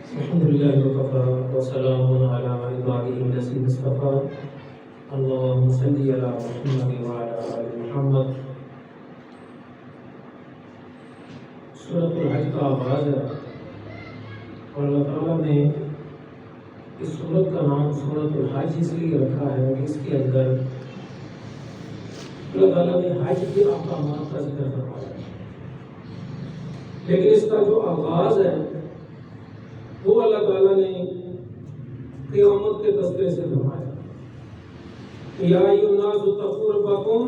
الحمد لله وكفى وسلام على عباده الذين اصطفى اللهم صل على محمد وعلى آل محمد. سورۃ الحج کا آغاز ہے اور اللہ تعالیٰ نے اس سورت کا نام سورۃ الحج اس لیے رکھا ہے کہ اس کے اندر اللہ تعالیٰ نے حج کے احکامات کا ذکر فرمایا ہے، لیکن اس کا جو آغاز ہے وہ اللہ تعالیٰ نے قیامت کے تذکرے سے فرمایا. یا ایھا الناس اتقوا ربکم،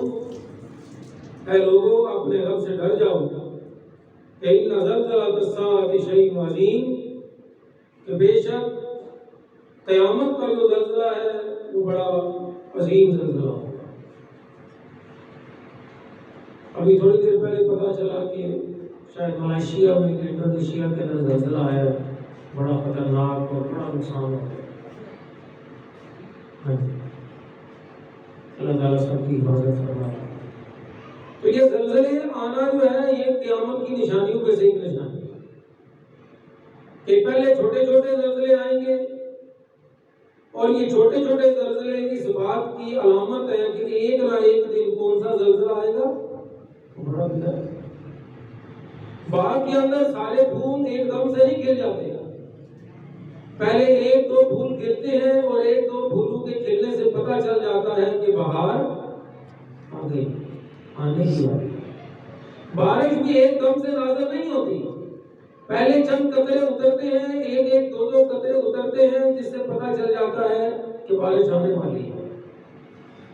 اے لوگوں اپنے رب سے ڈر جاؤ. ان زلزلۃ الساعۃ شیء عظیم، کہ بے شک قیامت کا جو زلزلہ ہے وہ بڑا عظیم زلزلہ ہوگا. ابھی تھوڑی دیر پہلے پتہ چلا کہ شاید ملائیشیا میں انڈونیشیا کے اندر زلزلہ آیا، بڑا خطرناک اور بڑا نقصان ہو گیا. اللہ تعالیٰ سب کی حفاظت فرمائے. تو یہ زلزلے آنا جو ہے یہ قیامت کی نشانیوں میں سے ایک نشانی ہے کہ پہلے چھوٹے چھوٹے زلزلے آئیں گے، اور یہ چھوٹے چھوٹے زلزلے اس بات کی علامت ہے کہ ایک نہ ایک دن کون سا زلزلہ آئے گا بڑا بڑا. باغ کے اندر سارے پھول ایک دم سے نہیں کھل جاتے، پہلے ایک دو پھول کھلتے ہیں اور ایک دو پھولوں کے کھلنے سے پتہ چل جاتا ہے کہ بہار آ گئی، آنے کی بات. بارش بھی ایک دم سے نازل نہیں ہوتی، پہلے چند قطرے اترتے ہیں، ایک ایک دو دو قطرے اترتے ہیں، جس سے پتہ چل جاتا ہے کہ بارش آنے والی ہے.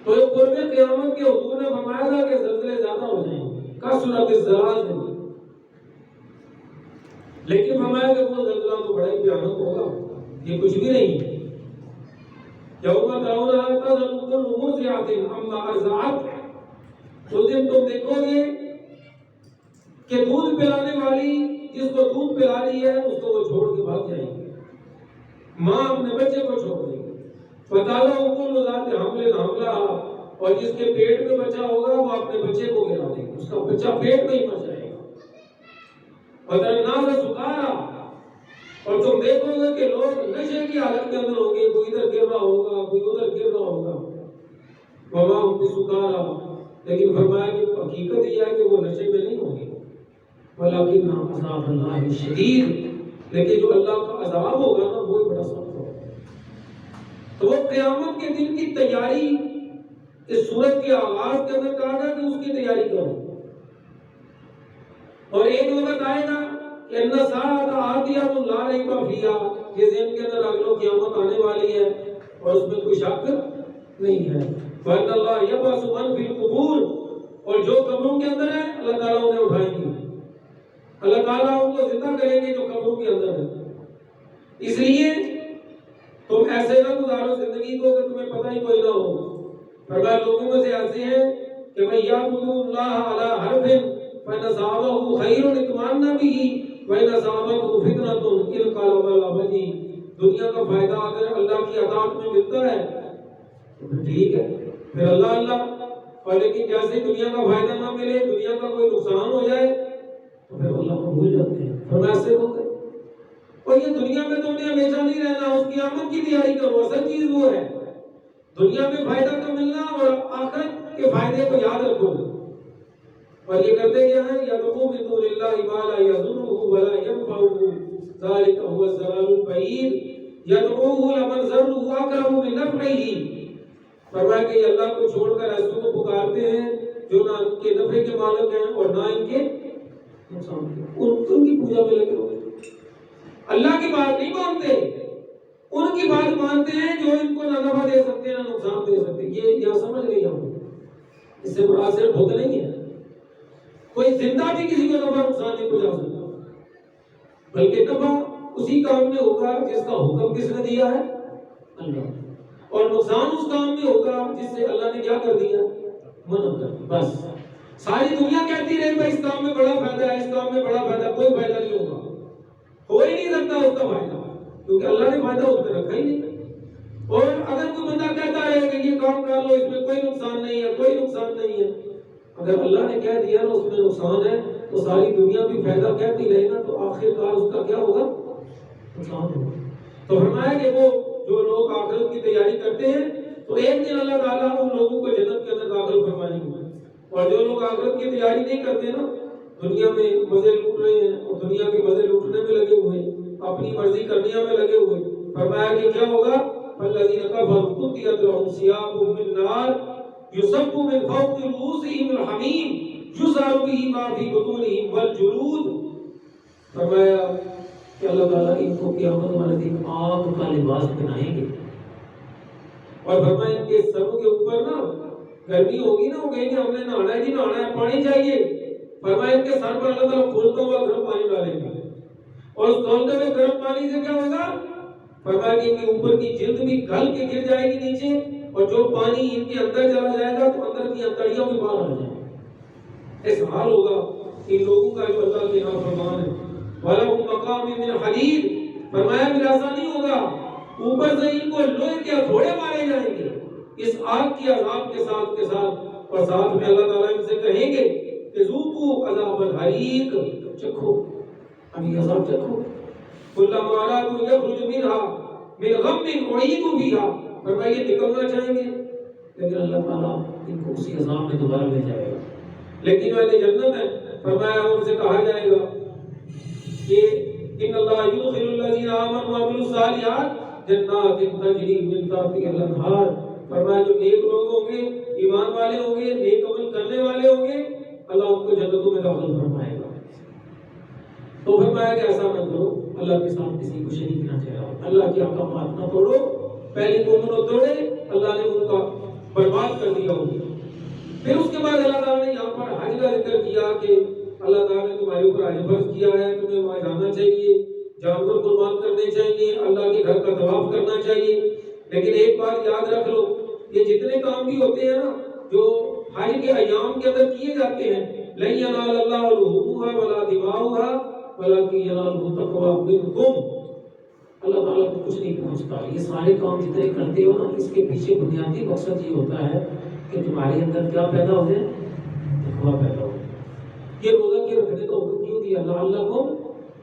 تو یہ قرب قیامت کے حضور نے فرمایا تھا کہ زلزلے زیادہ ہو جائیں گے، کثرت الزلازل، لیکن فرمایا کہ وہ زلزلہ تو بڑا ہی بھیانک ہوگا، یہ کچھ بھی نہیں ہے. یوم ترونھا تذہل کل مرضعۃ عما ارضعت، اس دن تم دیکھو گے کہ دودھ پلانے والی جس کو دودھ پلا رہی ہے اس کو وہ چھوڑ کے بھاگ جائے گی، ماں اپنے بچے کو چھوڑ دے گی. فتضع کل ذات حمل حملھا، اور جس کے پیٹ میں بچہ ہوگا وہ اپنے بچے کو گرا دے گی، اس کا بچہ پیٹ میں ہی مر جائے گا. وتری الناس سکارا، اور تم دیکھو گے کہ لوگ نشے کی حالت کے اندر ہوں گے، کوئی ادھر گر رہا ہوگا کوئی ادھر گر رہا ہوگا. وما هم بسکارا، لیکن فرمایا کہ حقیقت یہ ہے کہ وہ نشے میں نہیں ہوں گے. ولیکن عذاب اللہ شدید، لیکن جو اللہ کا عذاب ہوگا نا وہ بڑا سخت ہوگا. تو وہ قیامت کے دن کی تیاری اس سورت کے آغاز کے اندر کہا گیا کہ اس کی تیاری کرو. اور ایک وقت آئے گا کہ ان الساعۃ آتیۃ لا ریب فیھا، یہ ذہن کے اندر اگلو قیامت آنے والی ہے اور اس میں کوئی شک نہیں ہے. وَإِنَّ اللَّهَ يَبْعَثُ مَن فِي الْقُبُورِ، اور جو قبروں کے اندر ہے اللہ تعالیٰ انہیں اٹھائیں گے، اللہ تعالیٰ ان کو زندہ کریں گے جو قبروں کے اندر ہے. اس لیے تم ایسے نہ گزارو زندگی کو کہ تمہیں پتہ ہی کوئی نہ ہو. فرمایا لوگوں میں سے ایسے ہیں کہ بھئی یعبدون اللہ علی حرف فإن أصابه خیر اطمأن به وإن أصابته فتنة انقلب على وجهه. دنیا کا فائدہ اگر اللہ کی اطاعت میں ملتا ہے تو ٹھیک ہے، پھر اللہ اللہ، اور لیکن جیسے دنیا کا فائدہ نہ ملے، دنیا کا کوئی نقصان ہو جائے تو پھر اللہ کو بھول جاتے ہیں. فرمایا ایسے ہو گئے. اور یہ دنیا میں تم نے ہمیشہ نہیں رہنا، اس قیامت کی تیاری کرو. اصل چیز وہ ہے دنیا میں فائدہ کا ملنا اور آخرت کے فائدے کو یاد رکھو. اور یہ کرتے کیا ہے؟ یدعو من دون اللہ ما لا یضرہ ولا ینفعہ ذلک هو الضلال البعید یدعوہ لمن ضرہ اقرب من نفعہ. فرمایا کہ یہ اللہ کو چھوڑ کر ایسوں کو پکارتے ہیں جو نہ ان کے نفع کے مالک ہیں اور نہ ان کے نقصان کے. ان کی پوجا میں لگے ہوئے اللہ کی بات نہیں مانتے، ان کی بات مانتے ہیں جو ان کو نہ نفع دے سکتے ہیں نہ نقصان دے سکتے. یہ یہاں سمجھ گئی ہم، اس سے مراد صرف بت نہیں ہے. کوئی زندہ بھی کسی کو نفع نقصان نہیں پہنچا سکتا، بلکہ نفع اسی کام میں ہوگا جس کا حکم کس نے دیا ہے؟ اللہ. اور نقصان اس کام میں ہوگا جس سے اللہ نے کیا کر دیا؟ منع کر دیا. بس ساری دنیا کہتی رہے بھائی اس کام میں بڑا فائدہ ہے، اس کام میں بڑا فائدہ، کوئی فائدہ نہیں ہوگا، ہو ہی نہیں سکتا اس کا فائدہ، کیونکہ اللہ نے فائدہ اس میں رکھا ہی نہیں. اور اگر کوئی بندہ کہتا ہے کہ یہ کام کر لو، اس میں کوئی نقصان نہیں ہے، کوئی نقصان نہیں ہے، اگر اللہ نے کہہ دیا نا اس میں نقصان ہے تو ساری دنیا بھی فائدہ کہتی رہے نا تو آخر کار اس کا کیا ہوگا؟ نقصان ہوگا۔ تو فرمایا کہ وہ جو لوگ آخرت کی تیاری کرتے ہیں تو ایک دن اللہ تعالیٰ ان لوگوں کو جنت کے اندر داخل فرمائیں گے، اور جو لوگ آخرت کی تیاری نہیں کرتے نا، دنیا میں مزے لوٹ رہے ہیں اور دنیا کے مزے لوٹنے میں لگے ہوئے ہیں، اپنی مرضی کرنے میں لگے ہوئے، فرمایا کہ کیا ہوگا؟ فالذین کفروا قطعت لهم ثیاب من نار یصب من فوق رؤوسهم الحمیم یصهر به ما فی بطونهم والجلود۔ فرمایا کہ اللہ تعالیٰ ان کو قیامت والے دن آگ کا لباس پہنائیں گے، اور فرمایا ان کے سروں کے اوپر نا گرمی ہوگی نا، وہ کہیں گے ہم نے نہانا ہے جی، نہانا ہے، پانی چاہیے۔ فرمایا ان کے سر پر اللہ تعالیٰ کھولتا ہوا گرم پانی ڈالیں گے، اور اس کھولتے ہوئے گرم پانی سے کیا ہوگا؟ فرمایا کہ ان کے اوپر کی جلد بھی گل کے گر جائے گی نیچے، اور جو پانی ان کے اندر چلا جائے گا تو اندر کی انتڑیاں بھی باہر آ جائیں گی۔ ایسا حال ہوگا ان لوگوں کا جو اللہ کے نافرمان ہے۔ وَلَهُمْ مَقَامٍ مِّنْ حَدِيدٍ، فرمایا پھر ایسا نہیں ہوگا، اوپر سے ان کو لوہے کے ہتھوڑے مارے جائیں گے اس آگ کی عذاب کے ساتھ، اور ساتھ میں اللہ تعالیٰ ان سے کہیں گے کہ ذوقوا عذاب الحریق، چکھو ابھی عذاب چکھو۔ کلما ارادوا ان یخرجوا منها من غم اعیدوا فیها، فرمایا یہ نکلنا چاہیں گے لیکن اللہ تعالیٰ ان کو اسی عذاب میں دوبارہ لے جائے گا۔ لیکن اہل جنت ہے، فرمایا ان سے کہا جائے گا کہ ان اللہ یدخل الذین آمنوا وعملوا الصالحات جنات تجری من تحتها الانہار، فرمایا جو نیک لوگ ہوں گے، ایمان والے ہوں گے، نیک عمل کرنے والے ہوں گے، اللہ ان کو جنتوں میں داخل فرمائے گا۔ تو فرمایا کہ ایسا نہ کرو، اللہ کے ساتھ کسی کو شریک نہ ٹھہراؤ، اللہ کے احکامات نہ توڑو، پہلی قوموں توڑے اللہ نے ان کا برباد کر دیا ہوگا۔ پھر اس کے بعد اللہ تعالیٰ نے یہاں پر حج کا ذکر کیا کہ اللہ تعالیٰ نے تمہارے اوپر حج فرض کیا ہے، تمہیں وہاں جانا چاہیے، جانور قربان کرنے چاہیے، اللہ کے گھر کا طواف کرنا چاہیے۔ لیکن ایک بات یاد رکھ لو، یہ جتنے کام بھی ہوتے ہیں نا جو حج کے ایام کے اندر کیے جاتے ہیں، لن ینال اللہ لحومها ولا دماؤها ولکن ینالہ التقوی منکم، اللہ تعالیٰ کو کچھ نہیں پہنچتا۔ یہ سارے کام جتنے کرتے ہو نا، اس کے پیچھے بنیادی مقصد یہ ہوتا ہے کہ تمہارے اندر کیا پیدا ہو جائے؟ تقوی پیدا ہو جائے۔ یہ روزہ کے رکھنے کا حکم کیوں دیا؟ لعلکم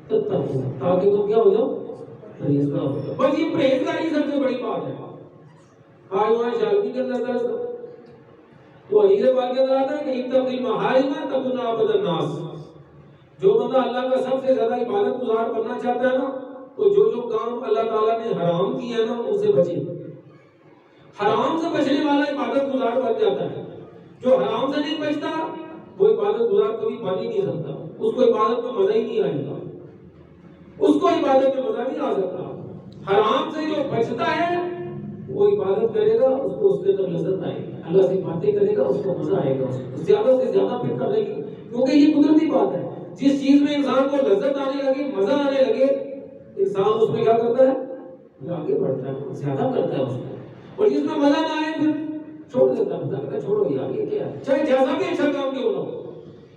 تتقون، تاکہ تم کیا ہو جاؤ؟ پرہیزگار ہو جاؤ۔ بس یہ پرہیزگاری سب سے بڑی بات ہے۔ آج وہاں شالمی کے اندر درس تو حدیث پاک کے اندر آتا ہے کہ اتق المحارم تکن عبد الناس، جو بندہ اللہ کا سب سے زیادہ عبادت گزار بننا چاہتا ہے نا، تو جو کام اللہ تعالیٰ نے حرام کیا ہے نا ان سے بچے۔ حرام سے بچنے والا عبادت گزار بن جاتا ہے، جو حرام سے نہیں بچتا وہ عبادت گزار کبھی بن ہی نہیں سکتا، اس کو عبادت میں مزہ ہی نہیں آئے گا، اس کو عبادت میں مزہ نہیں آ سکتا۔ حرام سے جو بچتا ہے وہ عبادت کرے گا، اس کو اس کے اندر لذت آئے گی، اللہ سے باتیں کرے گا، اس کو مزہ آئے گا، اس کو زیادہ سے زیادہ پھر کرنے کی، کیونکہ یہ قدرتی بات ہے۔ جس چیز میں انسان کو لذت آنے لگے، مزہ آنے لگے، انسان اس میں کیا کرتا ہے؟ آگے بڑھتا ہے، زیادہ کرتا ہے اس کو، اور جس میں مزہ نہ آئے پھر چھوڑ دیتا ہے، چھوڑو یار یہ کیا ہے، چاہے جیسا بھی اچھا کام کیوں نہ ہو۔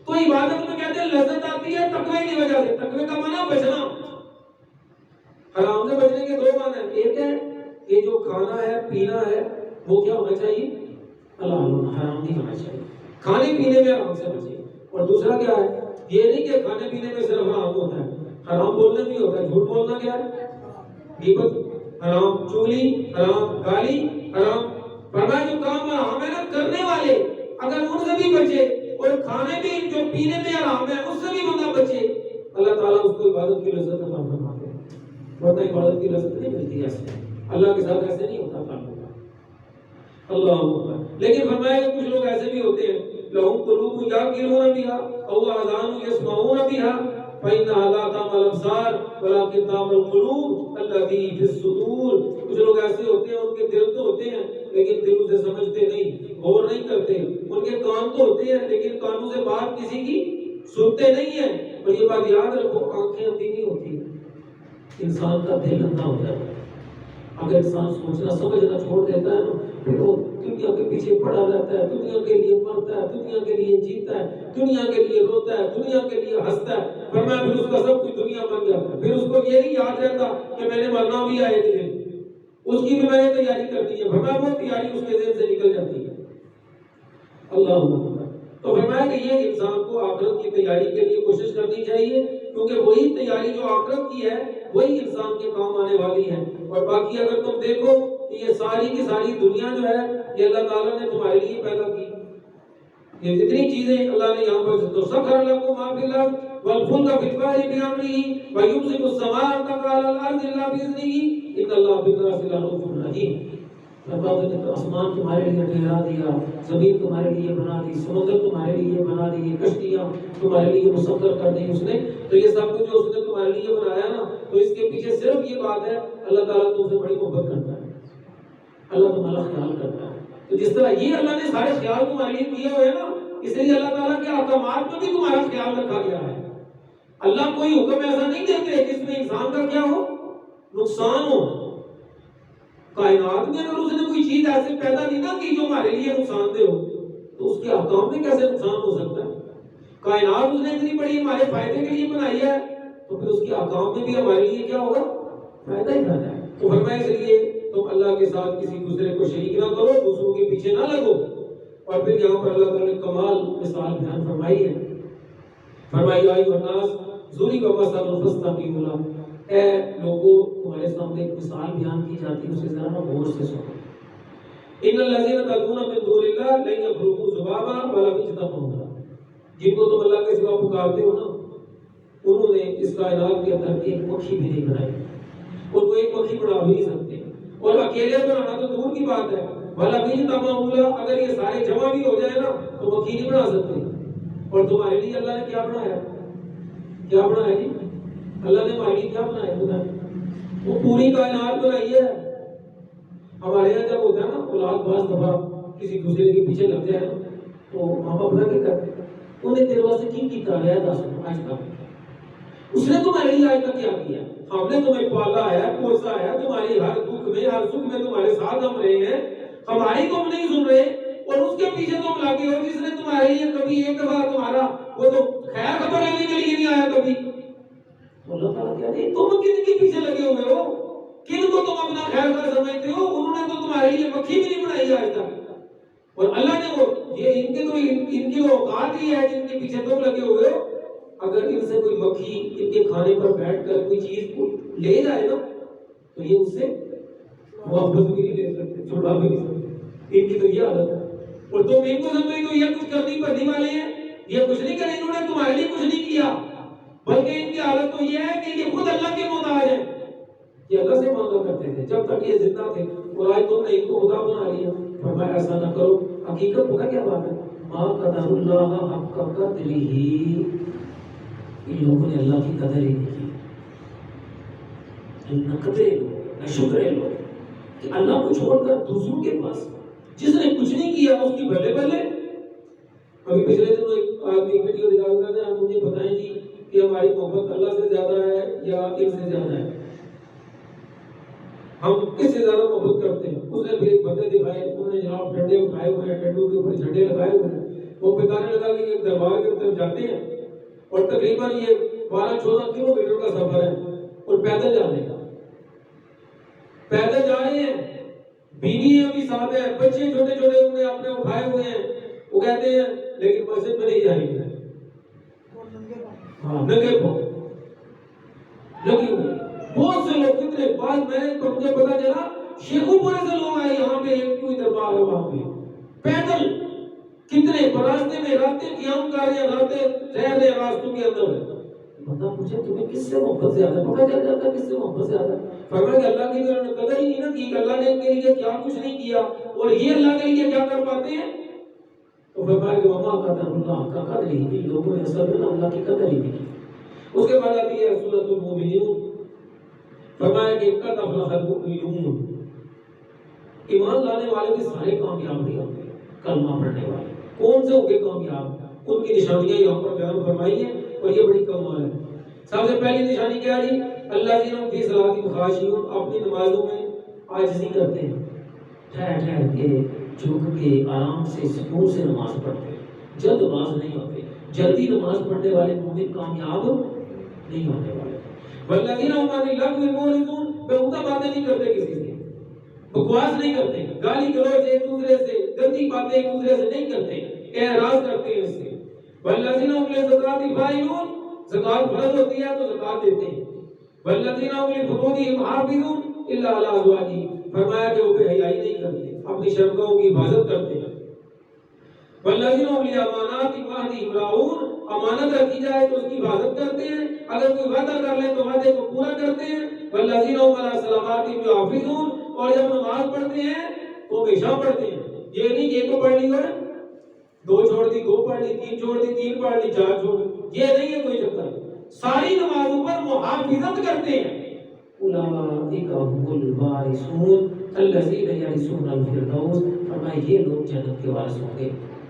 تو عبادت میں کہتے ہیں لذت آتی ہے تقوی کی وجہ سے۔ تقوی کا معنی بچنا، حرام سے بچنے کے دو معنی ہیں، ایک ہے کہ جو کھانا ہے پینا ہے وہ کیا ہونا چاہیے؟ حلال ہونا، حرام نہیں ہونا چاہیے، کھانے پینے میں آرام سے بچے۔ اور دوسرا کیا ہے؟ یہ نہیں کہ کھانے پینے میں صرف حرام ہوتا ہے، حرام بولنے بھی ہوتا ہے۔ جھوٹ بولنا کیا ہے؟ غیبت حرام، چغلی حرام، گالی حرام۔ فرمایا جو کام حرام ہے نا کرنے والے اگر ان سے بھی بچے، اور کھانے بھی جو پینے میں حرام ہے اس سے بھی بندہ بچے، اللہ تعالیٰ اس کو عبادت کی لذت عطا فرماتے ہیں۔ ورنہ عبادت کی لذت نہیں ملتی ایسے، اللہ کے ساتھ ایسے نہیں ہوتا تعلق۔ اللہ اکبر۔ لیکن فرمایا کہ کچھ لوگ ایسے بھی ہوتے ہیں، لہم قلوب یعقلون بها او اذان یسمعون بها فإنها لا تعمى الأبصار ولكن تعمى القلوب التي في الصدور۔ کچھ لوگ ایسے ہوتے ہیں، ان کے دل تو ہوتے ہیں لیکن دل سے سمجھتے نہیں، غور نہیں کرتے، ان کے کان تو ہوتے ہیں لیکن کانوں سے بات کسی کی سنتے نہیں ہیں۔ اور یہ بات یاد رکھو، آنکھیں اندھی نہیں ہوتی، انسان کا دل اندھا ہو جاتا ہے۔ اگر انسان سوچنا سمجھنا چھوڑ دیتا ہے نا، پھر وہ دنیا کے پیچھے پڑا رہتا ہے، دنیا کے لیے مرتا ہے، دنیا کے لیے جیتا ہے، دنیا کے لیے روتا ہے، دنیا کے لیے ہنستا ہے۔ فرمایا پھر اس کا سب کچھ دنیا بن جاتا ہے، پھر اس کو یہ نہیں یاد رہتا کہ میں نے مرنا بھی ہے ایک دن، اس کی بھی میں نے تیاری کرنی ہے۔ فرمایا وہ تیاری اس کے ذہن سے نکل جاتی ہے۔ اللہ اکبر۔ تو فرمایا کہ یہ انسان کو آخرت کی تیاری کے لیے کوشش کرنی چاہیے، کیونکہ وہی تیاری جو آخرت کی ہے وہی انسان کے کام آنے والی ہے. اور باقی اگر تم دیکھو کہ یہ ساری کی ساری دنیا جو ہے یہ اللہ تعالیٰ نے تمہارے لیے پیدا کی. یہ جتنی چیزیں اللہ نے یہاں پر تو سخر لکم ما فی الارض والفلک فی البحر بامرہ ویمسک السماء ان تقع علی الارض الا باذنہ ان اللہ بالناس لرؤوف رحیم. اللہ نے تو آسمان تمہارے لیے ٹھہرا دیا, زمین تمہارے لیے بنا دی, سمندر تمہارے لیے بنا دی, کشتیاں تمہارے لیے مسخر کر دی اس نے. تو یہ سب کچھ جو اس نے تمہارے لیے بنایا نا, تو اس کے پیچھے صرف یہ بات ہے اللہ تعالیٰ تم سے بڑی محبت کرتا ہے, اللہ تمہارا خیال کرتا ہے. تو جس طرح یہ اللہ نے سارے خیال تمہارے لیے کیے ہوئے نا, اس لیے اللہ تعالیٰ کے احکامات میں بھی تمہارا خیال رکھا گیا ہے. اللہ کوئی حکم ایسا نہیں دیتے جس میں انسان کا کیا ہو, نقصان ہو. کائنات میں اگر اس نے کوئی چیز ایسے پیدا نہیں نہ کی جو ہمارے لیے نقصان دہ ہو, تو اس کے احکام میں کیسے نقصان ہو سکتا ہے؟ کائنات اس نے اتنی بڑی ہمارے فائدے کے لیے بنائی ہے, تو پھر اس کے احکام میں بھی ہمارے لیے کیا ہوگا, فائدہ ہی فائدہ ہے. تو فرمایا اس لیے تم اللہ کے ساتھ کسی دوسرے کو شریک نہ کرو, دوسروں کے پیچھے نہ لگو. اور پھر یہاں پر اللہ تعالیٰ نے کمال مثال بیان فرمائی ہے. فرمایا ایھا الناس ضرب مثل فاستقیموا لہ, اے لوگوں تمہارے سامنے ایک مثال بیان کی جاتی ہے, اسے ذرا غور سے سنو. ان الذین تدعون من دون اللہ لن یخلقوا ذبابا ولو اجتمعوا لہ, جن کو تم اللہ کے سوا پکارتے ہو نا, انہوں نے اس کائنات کے اندر ایک مکھی بھی نہیں بنائی, اور وہ ایک مکھی بنا بھی نہیں سکتے, اور اکیلے بنانا تو دور کی بات ہے, ولو اجتمعوا لہ, اگر یہ سارے جمع بھی ہو جائے نا تو مکھی نہیں بنا سکتے. اور تمہارے لیے اللہ نے کیا بنایا, کیا بنایا جی, اللہ نے ہمارے لیے کیا بنایا بتائیں, وہ پوری کائنات بنائی ہے. ہمارے یہاں جب ہوتا ہے نا اولاد بعض دفعہ کسی دوسرے کے پیچھے لگ جائے نا, تو ماں باپ کیا کرتے ہیں, انہیں تیرے واسطے کی کیتا ہے دس آج تک, اس نے تمہارے لیے آج تک کیا کیا, ہم نے تمہیں پالا ہے, پوسا ہے, تمہاری ہر دکھ میں ہر سکھ میں تمہارے ساتھ ہم رہے ہیں, ہماری تم نہیں سن رہے, اور اس کے پیچھے تم لگے ہو جس نے تمہارے لیے کبھی ایک دفعہ تمہارا وہ تو خیر خبر لینے کے لیے نہیں آیا کبھی. اللہ تعالیٰ کہتے ہیں تم کن کے پیچھے لگے ہوئے ہو, کن کو تم اپنا خیر خواہ سمجھتے ہو, انہوں نے تو تمہارے لیے مکھی بھی نہیں بنائی آج تک. اور اللہ نے وہ یہ ان کی اوقات ہی ہے جن کے پیچھے تم لگے ہوئے ہو. اگر ان سے کوئی مکھی ان کے کھانے پر بیٹھ کر کوئی چیز کو لے جائے نا, تو یہ اس سے واپس بھی نہیں لے سکتے, چھوڑا بھی نہیں سکتے. ان کی تو یہ عادت ہے. اور تم ان کو سمجھتے ہو یہ کچھ کرنے کرنے والے ہیں, یہ کچھ نہیں کرے, انہوں نے تمہارے لیے کچھ نہیں کیا, بلکہ ان کی حالت تو یہ ہے کہ یہ خود اللہ کے محتاج ہیں. یہ اللہ سے مانگا کرتے تھے جب تک یہ زندہ تھے, اور آج تم نے ان کو خدا بنا لیا. فرمایا ایسا نہ کرو. حقیقت پتہ کیا بات ہے, ما قدر اللہ حق قدرہ, ان لوگوں نے اللہ کی قدر ہی نہیں کی. نہ قدرے لو نہ شکرے لو کہ اللہ کو چھوڑ کر دوسروں کے پاس جس نے کچھ نہیں کیا اس کی بھلے بھلے. ابھی پچھلے دنوں ایک آدمی ویڈیو دکھا رہا تھا, آپ مجھے بتائیں جی کہ ہماری محبت اللہ سے زیادہ ہے یا ان سے زیادہ ہے, ہم کس سے زیادہ محبت کرتے ہیں. اس نے پھر ایک بندے دکھائے, انہوں نے جناب ڈنڈے اٹھائے ہوئے ہیں, ڈنڈوں کے اوپر جھنڈے لگائے ہوئے ہیں, وہ بتانے لگا کہ ایک دربار کی طرف جاتے ہیں اور تقریباً یہ 12-14 کلومیٹر کا سفر ہے, اور پیدل جانے کا, پیدل جا رہے ہیں, بیویاں بھی ساتھ ہیں, بچے چھوٹے چھوٹے انہوں نے اپنے اٹھائے ہوئے ہیں. وہ کہتے ہیں لیکن مسجد میں نہیں جائیں گے, ہاں ننگے پاؤں لگے ہوئے. بہت سے لوگ کتنے بعد مجھے پتا چلا شیخو پورے سے لوگ آئے یہاں پہ, ایک کوئی دربار ہے وہاں پہ, پیدل کتنے راستے میں راستے قیام کر رہے ہیں, راستے رہ رہے راستوں کے اندر. بتا پوچھے تمہیں کس سے محبت زیادہ, پتا چل جاتا کس سے محبت زیادہ. فرمایا کہ اللہ کی قدر ہی نہیں نا کی, اللہ نے ان کے لیے کیا کچھ نہیں کیا, اور یہ اللہ کے لیے کیا کر پاتے ہیں. تو فرمایا کہ وما قدر اللہ کا قدر ہی نہیں, لوگوں نے اصل میں اللہ کی قدر ہی نہیں کی. اس کے بعد آتی ہے سورۃ المؤمنون. فرمایا کہ قد افلح المؤمنون, ایمان لانے والے بھی سارے کامیاب نہیں ہوتے, کلمہ پڑھنے والے کون سے ہوں گے کامیاب, ان کی نشانیاں یہاں پر بیان فرمائی ہیں, اور یہ بڑی کمال ہے. سب سے پہلی نشانی کیا ہے, اللہ جنہوں فی صلاتہم خاشعون, اپنی نمازوں میں عاجزی کرتے ہیں, ٹھہر ٹھہر کے جھک کے آرام سے سکون سے نماز پڑھتے ہیں, جلد باز نہیں ہوتے. جلدی نماز پڑھنے والے مومن کامیاب نہیں ہونے والے. والذین هم عن اللغو معرضون, بےہودہ باتیں نہیں کرتے, کسی سے بکواس نہیں کرتے, گالی گلوچ ایک دوسرے سے, گندی باتیں ایک دوسرے سے نہیں کرتے, اعراض کرتے ہیں اس سے. والذین هم للزکاۃ فاعلون, زکات فرض ہوتی ہے تو زکات دیتے ہیں. والذین هم لفروجہم حافظون الا علی ازواجہم، فرمایا کہ وہ بے حیائی نہیں کرتے، اپنی شرمگاہوں کی حفاظت کرتے ہیں. والذین هم لاماناتہم وعہدہم راعون، امانت رکھی جائے تو اس کی حفاظت کرتے ہیں، اگر کوئی وعدہ کر لے تو وعدے کو پورا کرتے ہیں. والذین هم علی صلواتہم یحافظون، اور جب نماز پڑھتے ہیں تو ہمیشہ پڑھتے ہیں. یہ نہیں کہ ایک کو پڑھ لی اور دو چھوڑ دی، دو پڑھ لی، تین چھوڑ دی، تین پڑھ لی، چار چھوڑ دی، یہ نہیں ہے کوئی چکر. ساری نمازوں پر محافظت کرتے ہیں. اولئک هم الوارثون الذین یرثون الفردوس، فرمایا یہ لوگ جنت کے وارث ہوں گے،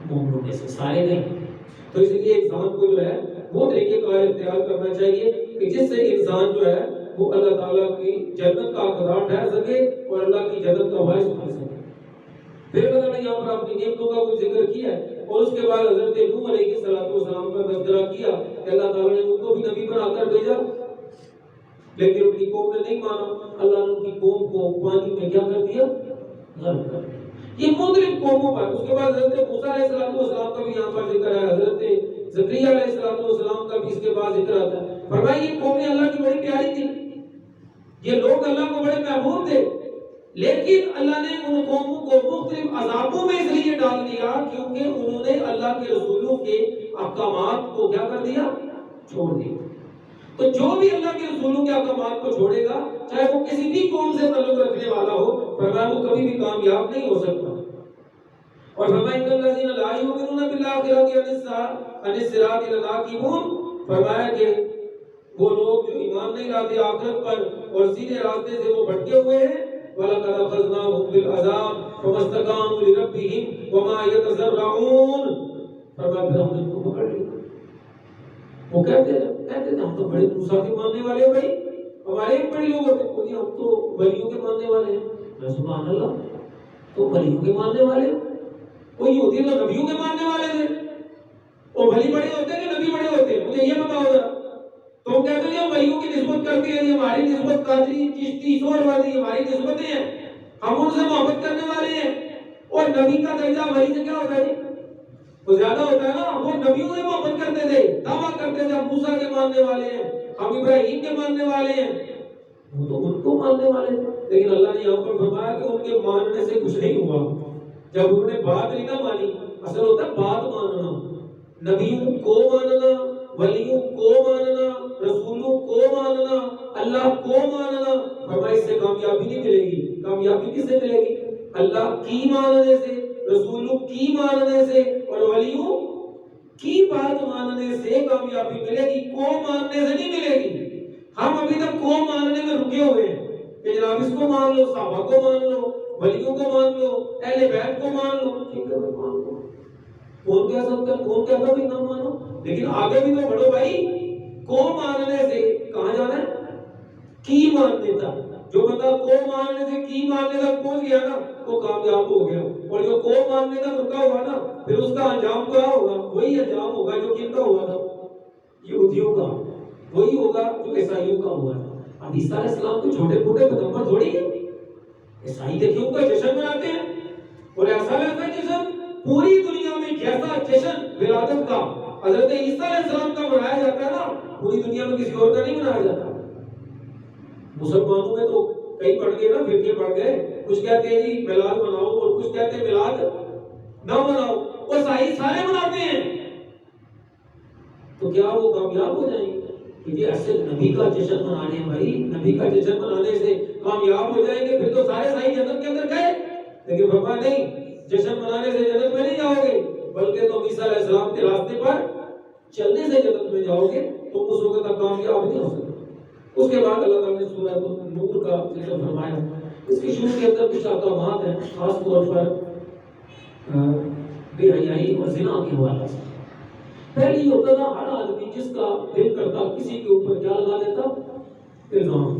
مومنوں میں سے سارے نہیں. تو اس لیے انسان کو جو ہے وہ طریقے کا اختیار کرنا چاہیے کہ جس سے انسان جو ہے وہ اللہ تعالیٰ کی جنت کا حقدار ٹھہر سکے اور اللہ کی جنت کا وارث بن سکے. پھر اللہ نے یہاں پر اپنی نعمتوں کا کچھ ذکر کیا ہے اور اس کے بعد حضرت نوح علیہ السلام کا تذکرہ کیا کہ اللہ تعالیٰ نے ان کو بھی نبی بنا کر بھیجا، لیکن ان کی قوم نے نہیں مانا. اللہ نے ان کی قوم کو پانی میں کیا کر دیا؟ غرق کر دیا. یہ مختلف قوموں پر. اس کے بعد حضرت موسیٰ علیہ السلام کا بھی یہاں پر ذکر ہے، حضرت زکریا علیہ السلام کا بھی اس کے بعد ذکر آتا ہے. فرمایا یہ قومیں اللہ کی بڑی پیاری تھی، یہ لوگ اللہ کو بڑے محبوب تھے، لیکن اللہ نے ان قوموں کو مختلف عذابوں میں اس لیے ڈال دیا کیونکہ انہوں نے اللہ کے رسولوں کے احکامات کو کیا کر دیا؟ چھوڑ دیا. تو جو بھی اللہ کے رسولوں کے احکامات کو چھوڑے گا، چاہے وہ کسی بھی قوم سے تعلق رکھنے والا ہو، فرمایا وہ کبھی بھی کامیاب نہیں ہو سکتا. اور فرمایا ان الذین لا یؤمنون بالآخرۃ عن الصراط لناکبون، فرمایا کہ وہ لوگ جو ایمان نہیں لاتے آخرت پر اور سیدھے راستے سے وہ بھٹکے ہوئے ہیں. وَلَقَدْ أَخَذْنَاهُمْ بِالْعَذَابِ فَمَا اسْتَكَانُوا لِرَبِّهِمْ وَمَا يَتَضَرَّعُونَ، فرمایا پھر ہم نے ان کو پکڑ لیا. وہ کہتے تھے ہم تو بڑے موسیٰ کے ماننے والے ہیں بھائی، ہمارے بھی بڑے لوگ ہوتے ہیں، ہم تو ولیوں کے ماننے والے ہیں. سبحان اللہ، تو ولیوں کے ماننے والے، وہ یہودی تو نبیوں کے ماننے والے تھے. وہ ولی بڑے ہوتے ہیں کہ نبی بڑے ہوتے ہیں؟ مجھے یہ بتاؤ ذرا. تو کہتے ہیں ہم ولیوں کی نسبت کرتے ہیں، ہماری نسبت قادری چشتی سہروردی ہماری نسبتیں ہیں، ہم ان سے محبت کرنے والے ہیں. اور نبی کا درجہ ولی سے کیا ہوتا ہے؟ وہ زیادہ ہوتا ہے نا. وہ نبیوں سے محبت کرتے تھے، دعویٰ کرتے تھے ہم موسیٰ کے ماننے والے ہیں، ہم ابراہیم کے ماننے والے ہیں. وہ تو ان کو ماننے والے تھے، لیکن اللہ نے یہاں پر فرمایا کہ ان کے ماننے سے کچھ نہیں ہوا. جب انہوں نے بات نہیں نہ مانی، اصل ہوتا ہے بات ماننا، نبیوں کو ماننا، ولیوں کو ماننا، رسولوں کو ماننا، اللہ کو ماننا. فرمایا اس سے کامیابی نہیں ملے گی. کامیابی کس سے ملے گی؟ اللہ کی ماننے سے، رسولوں کی ماننے سے اور ولیوں کی بات ماننے سے کامیابی ملے گی، کو ماننے سے نہیں ملے گی. ہم ابھی تک کو ماننے میں رکے ہوئے ہیں کہ جناب اس کو مان لو، صحابہ کو مان لو، ولیوں کو مان لو، اہل بیت کو مان لو. ٹھیک ہے مان لو، کون کہہ سکتا ہے؟ کون کہتا بھی نہ مانو، لیکن آگے بھی تو بڑھو بھائی. کو ماننے سے کہاں جانا ہے؟ کی ماننے تک. جو بندہ کو ماننے سے کی ماننے تک پہنچ گیا نا وہ کامیاب ہو گیا. اور جو کو ماننے تک رکا ہوا نا پھر اس کا انجام کیا ہوگا؟ وہی انجام ہوگا جو کن کا ہوا تھا؟ یہودیوں کا. وہی ہوگا جو عیسائیوں کا ہوا تھا. اب عیسیٰ علیہ السلام کو چھوٹے موٹے پیغمبر تھوڑی ہے. عیسائی دیکھیں ان کا جشن مناتے ہیں اور ایسا لگتا ہے جشن پوری دنیا میں جیسا جشن ولادت کا حضرت عیسیٰ علیہ السلام کا منایا جاتا ہے نا پوری دنیا میں کسی اور کا نہیں منایا جاتا. مسلمانوں میں تو کئی پڑھ گئے نا، فرقے پڑھ گئے. کچھ کہتے ہیں جی میلاد مناؤ اور کچھ کہتے ہیں میلاد نہ مناؤ، اور سارے مناتے ہیں. تو کیا وہ کامیاب ہو جائیں گے؟ کہ ایسے نبی کا جشن منانے، بھائی نبی کا جشن منانے سے کامیاب ہو جائیں گے؟ پھر تو سارے صحیح جنت کے اندر گئے. لیکن فرمایا نہیں، جشن منانے سے جنت میں نہیں جاؤ گے، بلکہ تم عیسیٰ علیہ السلام کے راستے پر چلنے سے جنت میں جاؤ گے. تو اس وقت تک کامیاب نہیں ہو سکتے. اس کے بعد اللہ تعالیٰ نے سورہ نور کا ذکر فرمایا. اس کی شروع کے اندر کچھ احکامات ہیں، خاص طور پر بے حیائی اور زنا کے حوالے سے. پہلے یہ ہوتا تھا ہر آدمی جس کا دل کرتا کسی کے اوپر کیا لگا دیتا؟ الزام.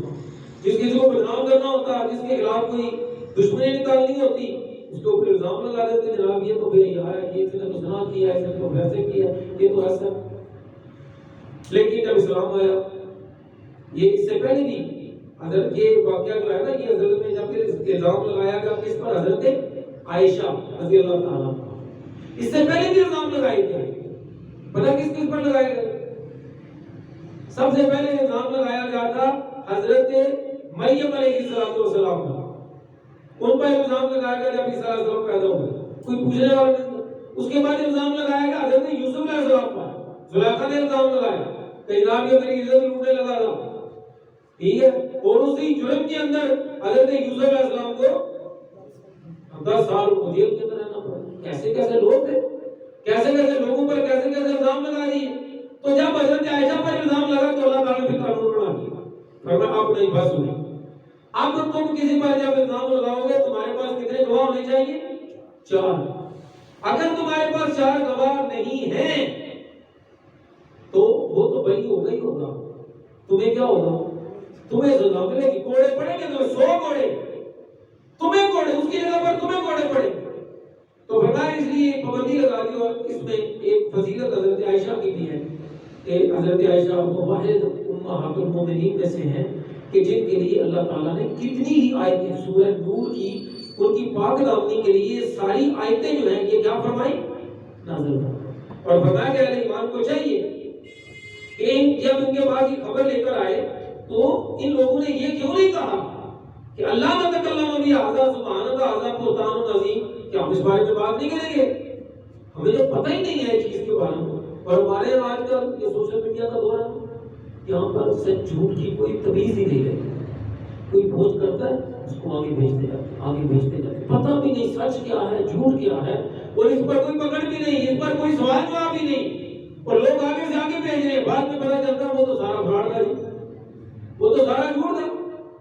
جس کسی کو بدنام کرنا ہوتا، جس کے خلاف کوئی دشمنی نکالنی ہوتی، اس کے اوپر الزام لگا دیتے، جناب یہ تو بے حیا ہے، یہ اس نے تو زنا کیا ہے، اس نے تو ویسے کیا، یہ تو ایسا. لیکن جب اسلام آیا، یہ اس سے پہلے بھی حضرت یہ واقعہ جو ہے نا، یہ حضرت میں جب الزام لگایا گیا کس پر؟ حضرت عائشہ رضی اللہ تعالیٰ. اس سے پہلے بھی الزام لگائے گئے. پتہ کس پر لگائے گئے؟ سب سے پہلے الزام لگایا گیا تھا حضرت مریم علیہ السلام کا، ان پر الزام لگایا گیا جب عیسیٰ علیہ السلام پیدا ہوئے، کوئی پوچھنے والا نہیں تھا۔ اس کے بعد الزام لگایا گیا حضرت یوسف علیہ السلام پر، زلیخا نے الزام لگایا کہ جناب یہ میری عزت لوٹنے لگا تھا، ٹھیک ہے، اور اسی جرم کے اندر حضرت یوسف علیہ السلام کو 10 سال جیل کے اندر رہنا پڑا۔ کیسے کیسے لوگ تھے، کیسے کیسے لوگوں پر کیسے کیسے الزام لگا دیے۔ تو جب حضرت عائشہ پر الزام لگا تو اللہ تعالیٰ نے قانون بنا دیا، فرمایا اب نہیں بس ہوئی، اب تم کسی پر جب الزام لگاؤ گے تمہارے پاس کتنے گواہ ہونے چاہیے؟ 4۔ اگر تمہارے پاس 4 گواہ نہیں ہیں تو وہ تو بری ہوگا ہی ہوگا، تمہیں کیا ہوگا؟ تمہیں سزا ملے گی، کوڑے پڑیں گے، تو 100 کوڑے تمہیں کوڑے، اس کی جگہ پر تمہیں کوڑے پڑیں گے۔ تو فرمایا اس لیے پابندی لگا دی، اور اس میں ایک فضیلت حضرت عائشہ کی بھی ہے کہ حضرت عائشہ وہ واحد امہات المومنین میں سے ہیں کہ جن کے لیے اللہ تعالیٰ نے کتنی ہی آیتیں سورہ نور کی ان کی پاک دامنی کے لیے ساری آیتیں جو ہیں یہ کیا فرمائی؟ نازل فرمائی۔ اور فرمایا کہ اہل ایمان کو چاہیے کہ جب ان کے بعد یہ خبر لے کر آئے تو ان لوگوں نے یہ کیوں نہیں کہا کہ اللہ نہ تکلم بہذا سبحانک ھذا بہتان عظیم، کہ ہم اس بارے میں بات نہیں کریں گے، ہمیں جو پتہ ہی نہیں ہے اس چیز کے بارے میں۔ اور ہمارے آج کل یہ سوشل میڈیا کا دور ہے، یہاں پر سچ جھوٹ کی کوئی تمیز ہی نہیں رہتی، کوئی پوسٹ کرتا ہے اس کو آگے بھیجتے جاتے، پتہ بھی نہیں سچ کیا ہے جھوٹ کیا ہے، اور اس پر کوئی پکڑ بھی نہیں، اس پر کوئی سوال جواب بھی نہیں، اور لوگ آگے سے آگے بھیج رہے ہیں، بعد میں پتہ چلتا ہے وہ تو سارا فراڈ تھا، وہ تو سارا جھوٹ تھا،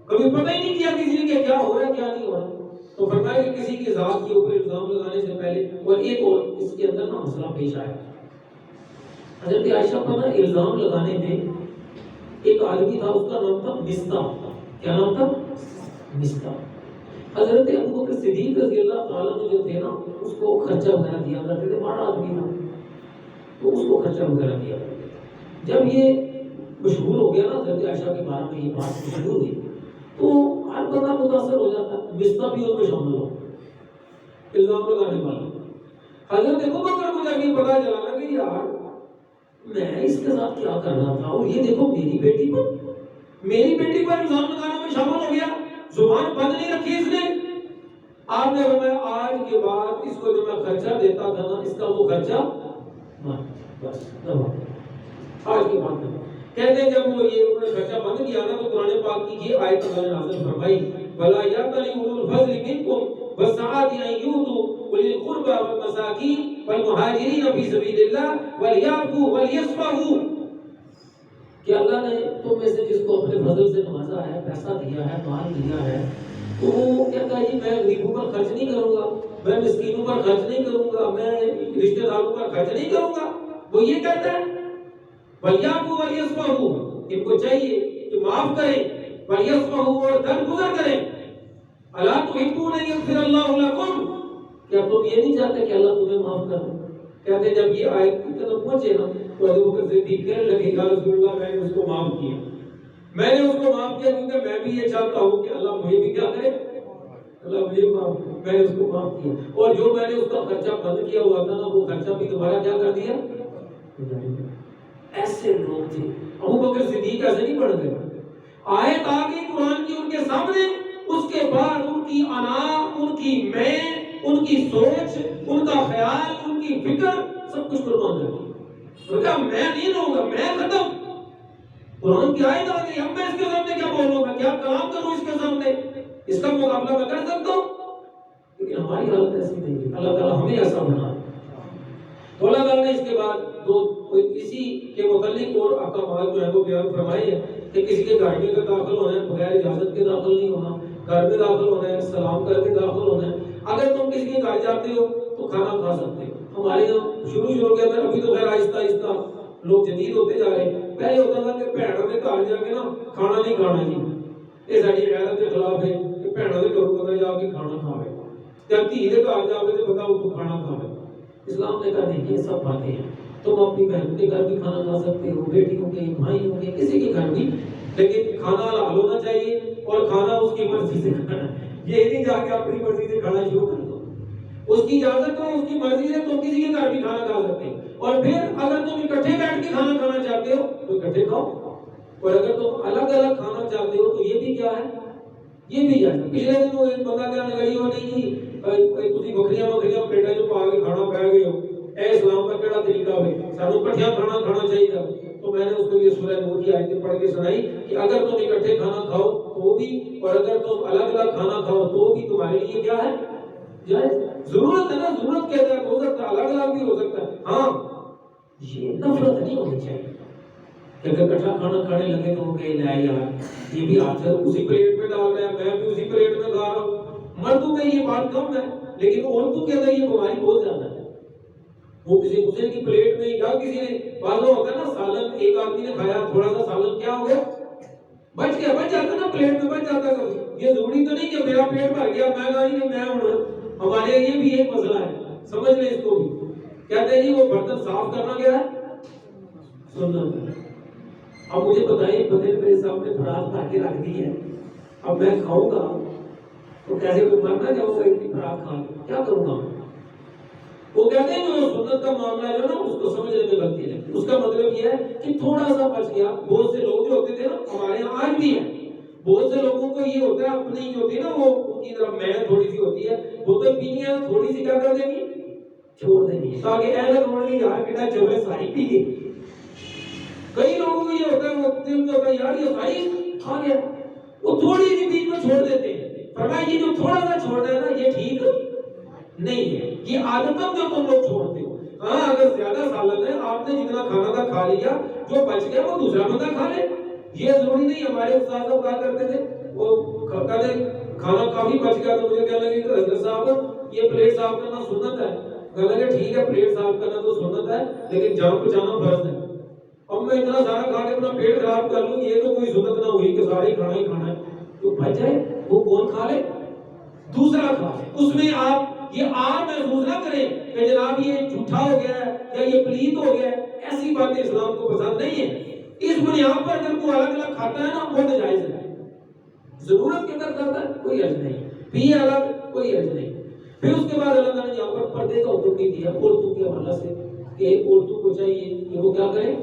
کبھی پتہ ہی نہیں کیا کسی نے کہ کیا ہو رہا ہے کیا نہیں ہو رہا۔ تو فرمایا کہ کسی کی ذات کے اوپر الزام لگانے سے پہلے، اور ایک اور اس کے اندر نا مسئلہ پیش آیا، حضرت عائشہ پر نا الزام لگانے میں ایک آدمی تھا، اس کا نام تھا مصطح۔ کیا نام تھا؟ مصطح۔ حضرت ابو بکر صدیق رضی اللہ تعالیٰ عنہ جو تھے نا اس کو خرچہ وغیرہ دیا کرتے تھے، بڑا آدمی تھا تو اس کو خرچہ وغیرہ دیا کرتے تھے۔ جب یہ مشہور ہو گیا نا حضرت عائشہ کے بارے میں یہ بات مشہور ہوئی تو ہر بندہ متاثر ہو جاتا ہے، مصطح بھی ان میں شامل ہو الزام لگانے والا۔ حضرت ابو بکر کو جب یہ پتا چلا نا کہ یار میں اس کے ساتھ کیا کر رہا تھا، اور یہ دیکھو میری بیٹی پر الزام لگانے میں شامل ہو گیا، زبان بند نہیں رکھی اس نے۔ آپ نے فرمایا آج کے بعد اس کو جو میں خرچہ دیتا تھا نا اس کا وہ خرچہ بس آج کے بعد کہتے ہیں جب وہ یہ انہوں نے خرچہ بند کیا نا تو قرآن پاک کی یہ آیت اللہ نے نازل فرمائی وَلَا يَأْتَلِ أُولُو الْفَضْلِ مِنْكُمْ وَالسَّعَةِ أَنْ يُؤْتُوا أُولِي الْقُرْبَى وَالْمَسَاكِينَ وَالْمُهَاجِرِينَ فِي سَبِيلِ اللَّهِ وَلْيَعْفُوا وَلْيَصْفَحُوا، کہ اللہ نے تم میں سے جس کو اپنے فضل سے نوازا ہے، پیسہ دیا ہے، مال دیا ہے، تو وہ کہتا ہے میں غریبوں پر خرچ نہیں کروں گا، میں مسکینوں پر خرچ نہیں کروں گا، میں رشتہ داروں پر خرچ نہیں کروں گا، وہ یہ کہتا ہے وَلْيَعْفُوا وَلْيَصْفَحُوا، ان کو چاہیے کہ معاف کریں، وَلْيَصْفَحُوا اور درگزر کریں۔ أَلَا تُحِبُّونَ أَن يَغْفِرَ اللَّهُ لَكُمْ، کیا تم یہ نہیں چاہتے کہ اللہ تمہیں معاف کر دے؟ کہتے جب یہ آیت کی طرف پہنچے نا تو ابو بکر صدیق کہنے لگے یا رسول اللہ میں نے اس کو معاف کیا، میں نے اس کو معاف کیا کیونکہ میں بھی یہ چاہتا ہوں کہ اللہ مجھے بھی کیا کرے، اللہ مجھے معاف کرے، میں نے اس کو معاف کیا، اور جو میں نے اس کا خرچہ بند کیا ہوا تھا نا وہ خرچہ بھی دوبارہ کیا کر دیا۔ ایسے لوگ تھے، ابو بکر صدیق ایسے نہیں پڑھ گئے، آیت آ گئی قرآن کی ان کے سامنے، اس کے بعد ان کی انا، ان کی میں، ان کی سوچ، ان کا خیال، ان کی فکر سب کچھ قربان کر دیا، کہا میں نہیں رہوں گا، میں ختم۔ قرآن کی آیت آ گئی، اب میں اس کے سامنے کیا بولوں، میں کیا کلام کروں اس کے سامنے، اس کا مقابلہ میں کر سکتا ہوں؟ لیکن ہماری حالت ایسی نہیں ہے، اللہ تعالیٰ ہمیں ایسا بنا۔ تو اللہ تعالیٰ نے اس کے بعد اسی کے متعلق اور احکامات جو ہیں وہ بیان فرمائے ہیں کہ کسی کے گھر میں داخل ہونا ہے بغیر اجازت کے داخل نہیں ہونا، گھر میں داخل ہونا ہے سلام کر کے داخل ہونا ہے، اگر تم کسی کے گھر جاتے ہو تو کھانا کھا سکتے ہو۔ ہمارے یہاں شروع کے اندر ابھی تو خیر آہستہ آہستہ لوگ جدید ہوتے جا رہے ہیں، پہلے ہوتا تھا کہ بھینوں کے گھر جا کے نا کھانا نہیں کھانا جی، یہ ساری غیرت کے خلاف ہے کہ بھینوں کے گھروں پتہ جا کے کھانا کھاوے، جب دھی کے گھر جا کے بتاؤ تو کھانا کھاوے۔ اسلام نے کہا نہیں یہ سب باتیں ہیں، تم اپنی بہن کے گھر بھی کھانا کھا سکتے ہو، بیٹیوں کے، بھائیوں کے، کسی کے گھر بھی، لیکن کھانا حلال ہونا چاہیے اور کھانا اس کی مرضی سے کھانا ہے، یہ نہیں جا کے اپنی مرضی سے کھانا شروع کر دو، اس کی اجازت ہو، اس کی مرضی سے تم کسی کے گھر بھی کھانا کھا سکتے ہو، اور پھر اگر تم اکٹھے بیٹھ کے کھانا کھانا چاہتے ہو تو اکٹھے کھاؤ، اور اگر تم الگ الگ کھانا چاہتے ہو تو یہ بھی کیا ہے، یہ بھی جائز ہے۔ پچھلے دن وہ ایک بندہ کیا لگائی ہو نہیں جی تسی بکریاں پلیٹاں جو پا کے کھانا پہ گئے ہو، اے اسلام کا کیڑا طریقہ ہوئے، سانو کٹھیا کھانا چاہیے تھا۔ تو میں نے اس کو یہ سورہ نور کی آیتیں پڑھ کے سنائی کہ اگر تم اکٹھے کھانا کھاؤ تو بھی، اور اگر تم الگ الگ کھانا کھاؤ تو بھی تمہارے لیے کیا ہے، جائز۔ ضرورت ہے نا، ضرورت کے تحت ہو سکتا ہے، الگ الگ بھی ہو سکتا ہے۔ ہاں یہ نفرت نہیں ہونی چاہیے کہ اگر کٹھا کھانا کھانے لگے تو کہ نہیں یار یہ بھی آپ سے اسی پلیٹ میں ڈال رہا ہے، میں بھی اسی پلیٹ میں کھا رہا ہوں۔ مردوں میں یہ بات کم ہے لیکن عورتوں کے اندر یہ بیماری بہت زیادہ ہے۔ وہ کسی دوسرے کی پلیٹ میں یا کسی نے بعض ہوتا ہے نا سالن ایک آدمی نے کھایا، تھوڑا سا سالن کیا ہو گیا، بچ گیا، بچ جاتا نا پلیٹ میں، بچ جاتا کبھی۔ یہ ضروری تو نہیں کہ میرا پیٹ بھر گیا میں کہا نہیں میں ہوں۔ ہمارے یہ بھی ایک مسئلہ ہے، سمجھ لیں اس کو بھی۔ کہتے ہیں جی وہ برتن صاف کرنا کیا ہے، سننا ہے۔ اب مجھے بتائیے بندے نے میرے سامنے پرات بھر کے رکھ دی ہے، اب میں کھاؤں گا تو کیسے کوئی مرنا جاؤں گا اتنی پرات کھا کے، کیا کروں گا؟ وہ کہتے ہیں جو سنت کا معاملہ جو ہے نا اس کو سمجھنے میں غلطی ہے۔ اس کا مطلب یہ ہے کہ تھوڑا سا بچ گیا۔ بہت سے لوگ جو ہوتے تھے نا ہمارے یہاں آج بھی ہیں، بہت سے لوگوں کو یہ ہوتا ہے اپنی جو ہوتی ہے نا وہ ان کی طرف میں تھوڑی سی ہوتی ہے، بوتل پینی ہے تھوڑی سی کیا کر دیں گی، چھوڑ دیں گی تاکہ ایسا روڑ لی یار بیٹا چولے ساری پی گئی۔ کئی لوگوں کو یہ ہوتا ہے وہ دل میں ہوتا ہے یار یہ ساری کھا گیا، وہ تھوڑی سی بیچ میں چھوڑ دیتے ہیں۔ فرمایا یہ جو تھوڑا سا چھوڑنا ہے نا یہ ٹھیک نہیں ہے، یہ عادتاً جو تم لوگ چھوڑتے ہو۔ ہاں اگر زیادہ سالن ہے آپ نے جتنا کھانا تھا کھا لیا، جو بچ گیا وہ دوسرا بندہ کھا لے، یہ ضروری نہیں۔ ہمارے استاد صاحب کہا کرتے تھے وہ کہتے کھانا کافی بچ گیا تو مجھے کہنے لگے کہ حضرت صاحب یہ پلیٹ صاف کرنا سنت ہے۔ کہنے لگے ٹھیک ہے پلیٹ صاف کرنا تو سنت ہے لیکن جان بچانا فرض ہے۔ اب میں اتنا سارا کھا کے اپنا پیٹ خراب کر لوں یہ تو کوئی سنت نہ ہوئی کہ سارے کھانا ہی کھانا ہے، تو بچ جائے وہ کون کھا لے، دوسرا کھا لے۔ اس میں آپ یہ آر محسوس نہ کریں کہ جناب یہ جھوٹا ہو گیا ہے یا یہ پلیت ہو گیا ہے، ایسی باتیں اسلام کو پسند نہیں ہے۔ اس بنیاد پر اگر کوئی الگ الگ کھاتا ہے نا وہ ناجائز ہے۔ ضرورت کے اندر کرتا ہے کوئی حرج نہیں، پیے الگ کوئی حرج نہیں۔ پھر اس کے بعد اللہ تعالیٰ نے یہاں پر پردے کا حکم بھی دیا عورتوں کے حوالے سے کہ عورتوں کو چاہیے کہ وہ کیا کریں،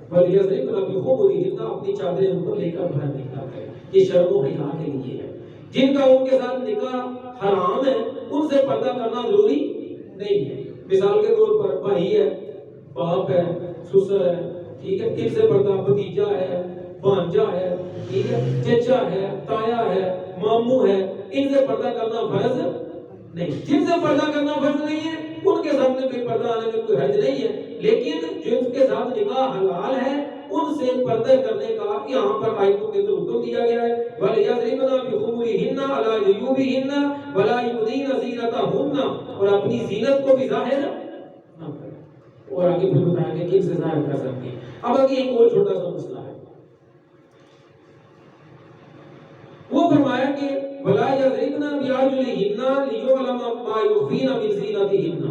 بلیہ سے اپنی چادریں اوپر لے کر باہر نکلا کریں، یہ شرم و حیا کے لیے ہے۔ جن کا ان کے ساتھ نکاح حرام ہے ان سے پردہ کرنا ضروری نہیں ہے۔ مثال کے طور پر بھائی ہے، باپ ہے، سسر ہے، ٹھیک ہے، ان سے پردہ، بھتیجا ہے، بھانجا ہے، ٹھیک ہے، چچا ہے، تایا ہے، ماموں ہے، ان سے پردہ کرنا فرض نہیں۔ جن سے پردہ کرنا فرض نہیں ہے ان کے سامنے کوئی پردہ آنے میں کوئی حرج نہیں ہے، لیکن جن کے ساتھ نکاح حلال ہے ان سے پردہ کرنے کا یہاں پر آیتوں کے اندر حکم دیا گیا ہے۔ وَلْيَضْرِبْنَ بِخُمُرِهِنَّ عَلَىٰ جُيُوبِهِنَّ وَلَا يُبْدِينَ زِينَتَهُنَّ، اور اپنی زینت کو بھی ظاہر نہ کریں۔ اور آگے پھر بتائیں گے کن سے ظاہر کر سکتے ہیں۔ اب آگے ایک اور چھوٹا سا مسئلہ ہے، وہ فرمایا کہ وَلَا يَضْرِبْنَ بِأَرْجُلِهِنَّ لِيُعْلَمَ مَا يُخْفِينَ مِن زِينَتِهِنَّ،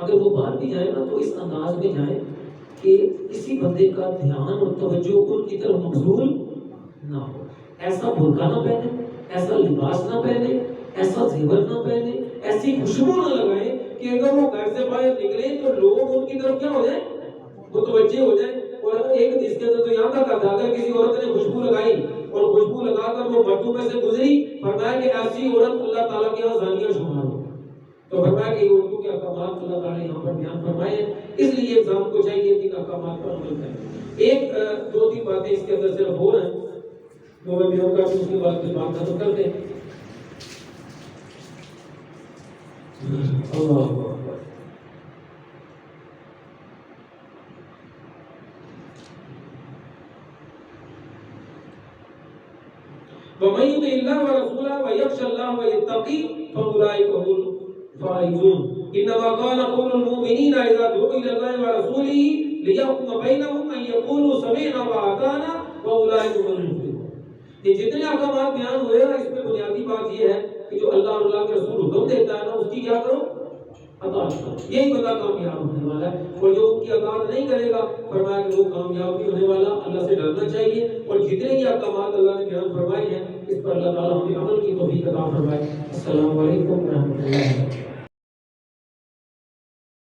اگر وہ باہر بھی جائیں نا تو اس انداز میں جائیں کہ کسی بندے کا دھیان اور توجہ ان کی طرف مبذول نہ ہو۔ ایسا برقع نہ پہنے، ایسا لباس نہ پہنے، ایسا زیور نہ پہنے، ایسی خوشبو نہ لگائیں کہ اگر وہ گھر سے باہر نکلیں تو لوگ ان کی طرف کیا ہو جائیں، متوجہ ہو جائیں۔ اور ایک اس کے اندر تو یہاں تک آتا اگر کسی عورت نے خوشبو لگائی اور خوشبو لگا کر وہ مردوں میں سے گزری، فرمایا کہ ایسی عورت اللہ تعالیٰ کے یہاں زانیہ شمار ہو۔ تو فرمایا کہ عورتوں کے احکامات اللہ تعالیٰ نے یہاں پر بیان فرمائے ہیں، اس لیے انسان کو چاہیے کہ ان احکامات پر عمل کریں۔ ایک دو تین باتیں اس کے اندر صرف ہو رہے ہیں وہ میں بیان کروں، اس کے بعد پھر بات ختم کرتے ہیں۔ اللہ اکبر۔ وَمَن يُطِعِ اللَّهَ وَرَسُولَهُ وَيَخْشَ اللَّهَ وَيَتَّقِهِ فَأُولَٰئِكَ هُمُ الْفَائِزُونَ۔ إِنَّمَا كَانَ قَوْلُ الْمُؤْمِنِينَ إِذَا دُعُوا إِلَى اللَّهِ وَرَسُولِهِ لِيَحْكُمَ بَيْنَهُمْ أَن يَقُولُوا سَمِعْنَا وَأَطَعْنَا وَأُولَٰئِكَ هُمُ الْمُفْلِحُونَ۔ یہ جتنے احکامات بیان ہوئے ہیں اس میں بنیادی بات یہ ہے کہ جو اللہ اور اللہ کے رسول حکم دیتا ہے نا اس کی کیا کرو، اطاعت کرو، یہی بندہ کامیاب ہونے والا ہے۔ اور جو ان کی اطاعت نہیں کرے گا فرمایا کہ وہ کامیاب نہیں ہونے والا۔ اللہ سے ڈرنا چاہیے اور جتنے ہی احکامات اللہ نے بیان فرمائے ہیں اس پر اللہ تعالیٰ ہمیں عمل کی توفیق عطا فرمائے۔ السلام علیکم ورحمۃ اللہ۔